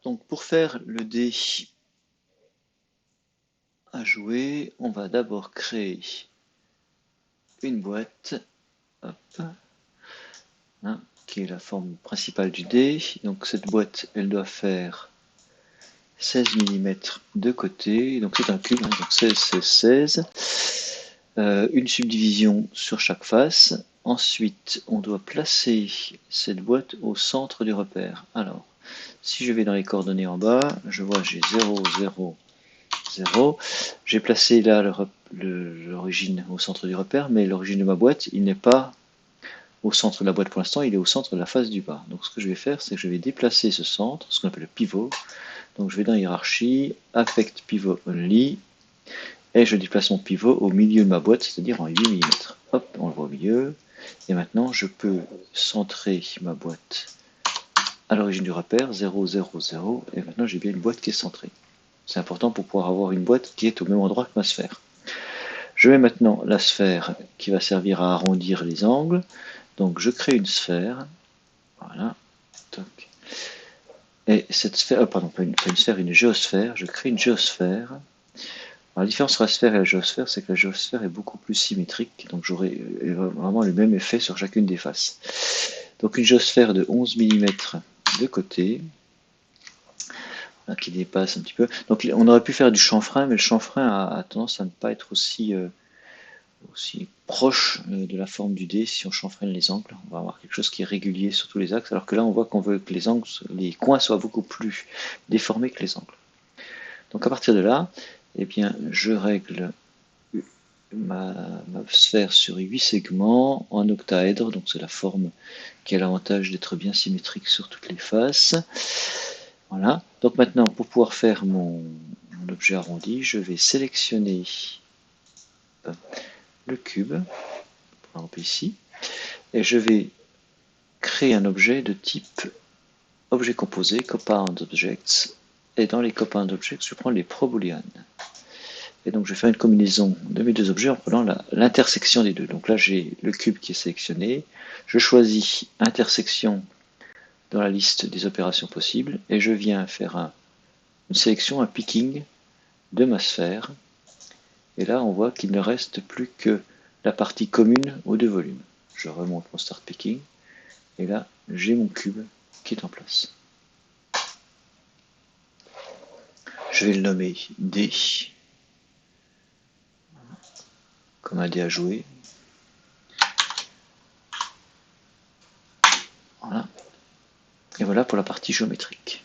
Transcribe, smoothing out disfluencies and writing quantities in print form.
Donc pour faire le dé à jouer, on va d'abord créer une boîte, hop, hein, qui est la forme principale du dé. Donc cette boîte, elle doit faire 16 mm de côté, donc c'est un cube, hein, donc 16, 16, 16. Une subdivision sur chaque face. Ensuite, on doit placer cette boîte au centre du repère. Alors, si je vais dans les coordonnées en bas, je vois j'ai 0, 0, 0. J'ai placé là l'origine au centre du repère, mais l'origine de ma boîte, il n'est pas au centre de la boîte pour l'instant, il est au centre de la face du bas. Donc ce que je vais faire, c'est que je vais déplacer ce centre, ce qu'on appelle le pivot. Donc je vais dans hiérarchie, affect pivot only, et je déplace mon pivot au milieu de ma boîte, c'est-à-dire en 8 mm. Hop, on le voit au milieu. Et maintenant, je peux centrer ma boîte à l'origine du repère, 0, 0, 0. Et maintenant, j'ai bien une boîte qui est centrée. C'est important pour pouvoir avoir une boîte qui est au même endroit que ma sphère. Je mets maintenant la sphère qui va servir à arrondir les angles. Donc, je crée une sphère. Voilà. Toc. Et cette sphère, pardon, pas une sphère, une géosphère. Je crée une géosphère. Alors, la différence entre la sphère et la géosphère, c'est que la géosphère est beaucoup plus symétrique, donc j'aurai vraiment le même effet sur chacune des faces. Donc une géosphère de 11 mm de côté, là, qui dépasse un petit peu. Donc on aurait pu faire du chanfrein, mais le chanfrein a tendance à ne pas être aussi proche de la forme du dé si on chanfreine les angles. On va avoir quelque chose qui est régulier sur tous les axes, alors que là on voit qu'on veut que les coins soient beaucoup plus déformés que les angles. Donc à partir de là, eh bien, je règle ma sphère sur 8 segments en octaèdre, donc c'est la forme qui a l'avantage d'être bien symétrique sur toutes les faces. Voilà. Donc maintenant, pour pouvoir faire mon objet arrondi, je vais sélectionner le cube, par exemple ici, et je vais créer un objet de type objet composé, compound objects, et dans les compound objects, je prends les proboolean. Et donc je vais faire une combinaison de mes deux objets en prenant l'intersection des deux. Donc là j'ai le cube qui est sélectionné, je choisis intersection dans la liste des opérations possibles et je viens faire une sélection, un picking de ma sphère. Et là on voit qu'il ne reste plus que la partie commune aux deux volumes. Je remonte mon start picking et là j'ai mon cube qui est en place. Je vais le nommer D, comme un dé à jouer. Voilà. Et voilà pour la partie géométrique.